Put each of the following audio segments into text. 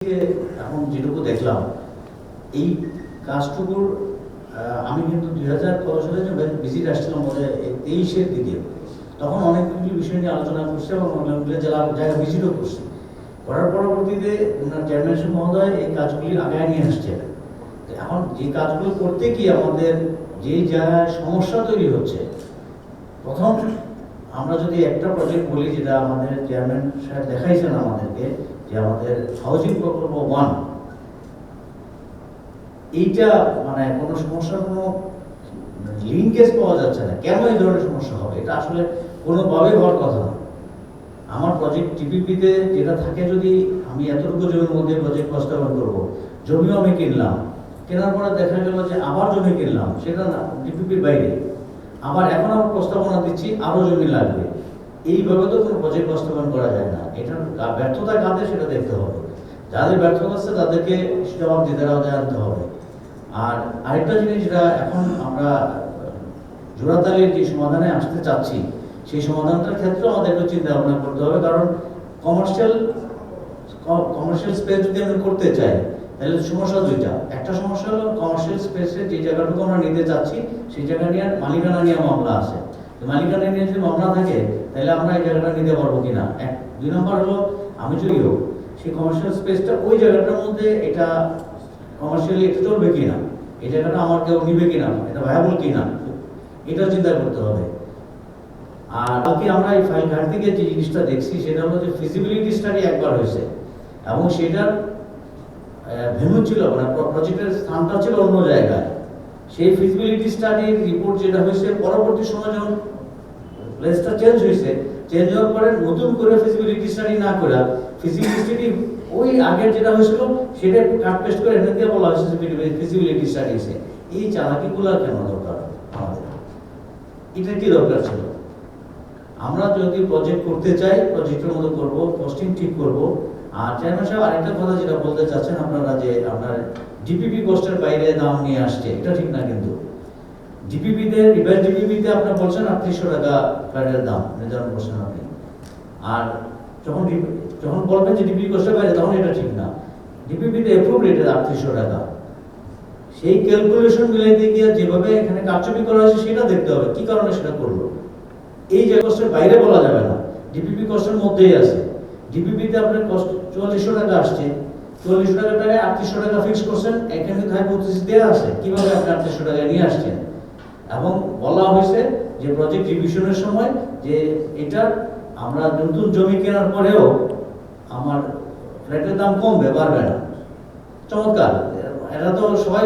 এখন যেটুকু দেখলাম এই কাজটুকুর আমি কিন্তু 2015 সালে যে ভিজিট আসছিলাম বোধ হয় 23-এর দিকে, তখন অনেকগুলি বিষয় নিয়ে আলোচনা করছে এবং অনেকগুলো জায়গা ভিজিটও করছি। করার পরবর্তীতে ওনার চেয়ারম্যান মহোদয় এই কাজগুলি আগায় নিয়ে আসছে। এখন যে কাজগুলো করতে গিয়ে আমাদের যে জায়গায় সমস্যা তৈরি হচ্ছে, প্রথম আমরা যদি একটা প্রজেক্ট বলি, যেটা আমাদের চেয়ারম্যান সাহেব দেখাইছেন আমাদেরকে, যে আমাদের হাউজিং প্রকল্প 1, এইটা মানে কোনো সমস্যার কোনো লিঙ্কেজ পাওয়া যাচ্ছে না। কেন এই ধরনের সমস্যা হবে? এটা আসলে কোনোভাবেই হওয়ার কথা না। আমার প্রজেক্ট টিপিপিতে যেটা থাকে, যদি আমি এতটুকু জমির মধ্যে প্রজেক্ট বাস্তবায়ন করবো, জমিও আমি কিনলাম, কেনার পরে দেখা গেল যে আবার জমি কিনলাম, সেটা না টিপিপির বাইরে, আবার এখন আমার প্রস্তাবনা দিচ্ছি আরও জমি লাগবে, এইভাবে তো কোনো প্রজেক্ট বাস্তবায়ন করা যায় না। এটার ব্যর্থতা কাদের সেটা দেখতে হবে, যাদের ব্যর্থতা আছে তাদেরকে জবাব দিতে আনতে হবে। আর আরেকটা জিনিস, যেটা এখন আমরা জোড়াতালির যে সমাধানে আসতে চাচ্ছি, সেই সমাধানটার ক্ষেত্রে আমাদের একটু চিন্তা ভাবনা করতে হবে। কারণ কমার্শিয়াল স্পেস যদি আমি করতে চাই, তাহলে সমস্যা দুইটা। একটা সমস্যা হলো কমার্শিয়াল স্পেসে যে জায়গাটুকু আমরা নিতে চাচ্ছি, সেই জায়গা নিয়ে মালিকানা নিয়ে মামলা আছে। মালিকানা নিয়ে যদি মামলা থাকে, তাহলে আমরা এই জায়গাটা নিতে পারবো কিনা। দুই নম্বর হলো, আমি যদিও সেই কমার্শিয়াল স্পেসটা ওই জায়গাটার মধ্যে এটা কমার্শিয়ালি এটা চলবে কিনা, এই জায়গাটা আমার কেউ নিবে কিনা, এটা ভায়াবল কিনা, এটা চিন্তা করতে হবে। আর বাকি আমরা এই ফাইল ঘাট থেকে যে জিনিসটা দেখছি, সেটা হলো যে ফিজিবিলিটি স্টাডি একবার হয়েছে এবং সেটার ভেন্যু ছিল, মানে প্রজেক্টের স্থানটা ছিল অন্য জায়গায়। সেই ফিজিবিলিটি স্টাডির রিপোর্ট যেটা হয়েছে, পরবর্তী সময় যখন প্লেসটা চেঞ্জ হয়েছে, চেঞ্জ হওয়ার পরে নতুন করে ফিজিবিলিটি স্টাডি না করে ফিজিবিলিটি স্টাডি ওই আগের যেটা হয়েছিল সেটা কাট পেস্ট করে এনে দিয়ে বলা হয়েছে ফিজিবিলিটি স্টাডি হয়েছে। এই চালাকিগুলো কেন দরকার আমাদের? এটা কি দরকার ছিল? আমরা যদি প্রজেক্ট করতে চাই, প্রজেক্টের মতো করব, কস্টিং ঠিক করব। আর চেয়ারম্যান সাহেব আরেকটা কথা যেটা বলতে চাচ্ছেন আপনারা, যে আপনার ডিপিপি কস্টের বাইরে দাম নিয়ে আসছে, এটা ঠিক না। কিন্তু ডিপিপিতে, রিভাইজ ডিপিপিতে আপনি বলছেন 3800 টাকা ফ্ল্যাটের দাম নির্ধারণ করছেন আপনি, আর যখন বলবেন যে ডিপিপি কস্টের বাইরে, তখন এটা ঠিক না। ডিপিপিতে অ্যাপ্রুভ রেট 3800 টাকা। সেই ক্যালকুলেশন মিলাইতে গিয়ে যেভাবে এখানে কারচুপি করা হয়েছে, সেটা দেখতে হবে কি কারণে সেটা করলো। এই যে কষ্টের বাইরে বলা যাবে না, ডিপিপি কষ্টের মধ্যেই আছে। ডিপিপিতে আপনার কষ্ট 4400 টাকা আসছে, 4400 টাকায় 3800 টাকা ফিক্স করছেন, এখানে কিন্তু হাইপোথিসিস দেওয়া আছে কিভাবে আপনি 3800 টাকা নিয়ে আসছেন। এবং বলা হয়েছে যে প্রজেক্ট রিভিশনের সময় যে এটা আমরা নতুন জমি কেনার পরেও আমার ফ্ল্যাটের দাম কমবে, বাড়বে না। চমৎকার, এটা তো সবাই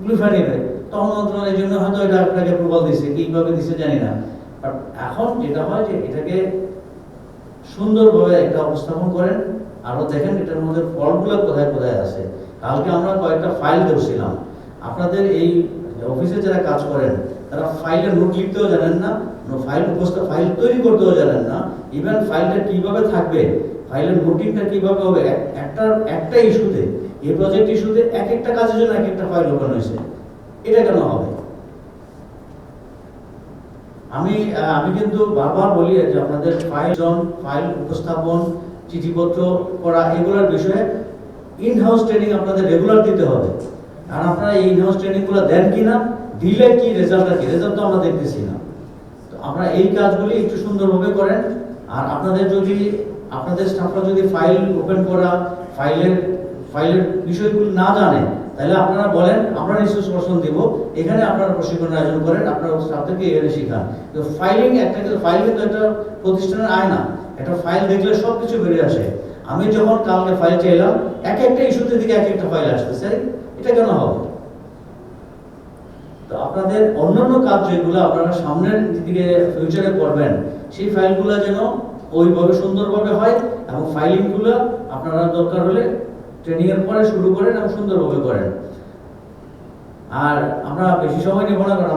গ্লুফাই নেবে। তখন মন্ত্রণালয়ের জন্য হয়তো এটা আপনাকে প্রবল দিচ্ছে, কিভাবে দিচ্ছে জানি না। এখন যেটা হয় যে এটাকে সুন্দরভাবে একটা উপস্থাপন করেন, আরো দেখেন এটার মধ্যে ফলগুলো কোথায় কোথায় আছে। কালকে আমরা কয়েকটা ফাইল ধরছিলাম, আপনাদের এই অফিসে যারা কাজ করেন তারা ফাইলের নোট লিখতেও জানেন না, ফাইল তৈরি করতেও জানেন না। ইভেন ফাইলটা কিভাবে থাকবে, ফাইলের নোটিংটা কিভাবে হবে, একটা ইস্যুতে, এই প্রজেক্ট ইস্যুতে এক একটা কাজের জন্য এক একটা ফাইল ওপেন হয়েছে। এটা কেন হবে? আমি কিন্তু বারবার বলি যে আপনাদের ফাইল উপস্থাপন, চিঠিপত্র করা, এগুলোর বিষয়ে ইন হাউস ট্রেনিং আপনাদের রেগুলার দিতে হবে। আর আপনারা এই ইন হাউস ট্রেনিংগুলো দেন কিনা, দিলে কি রেজাল্টটা কি, রেজাল্ট তো আমরা দেখতেছি না। তো আপনারা এই কাজগুলি একটু সুন্দরভাবে করেন। আর আপনাদের স্টাফরা যদি ফাইল ওপেন করা, ফাইলের বিষয়গুলো না জানে, তাহলে আপনারা বলেন, আমরা রিসোর্স পারসন দিব, এখানে আপনারা প্রশিক্ষণের আয়োজন করেন, আপনারা স্টাফদেরকে এখানে শেখান। তো ফাইল কিন্তু একটা প্রতিষ্ঠানের আয় না। একটা ফাইল দেখলে সব কিছু বেরিয়ে আসে। আমি যখন কালকে ফাইল চাইলাম, এক একটা ইস্যুতে দিকে এক একটা ফাইল আসতেছে, এটা কেন হবে? তো আপনাদের অন্যান্য কাজ যেগুলো আপনারা সামনের দিকে ফিউচারে করবেন, সেই ফাইলগুলো যেন ওইভাবে সুন্দরভাবে হয়, এবং ফাইলিংগুলো আপনারা দরকার হলে ট্রেনিং এর পরে শুরু করেন এবং সুন্দরভাবে করেন। আর আমরা বেশি সময় নেব না, কারণ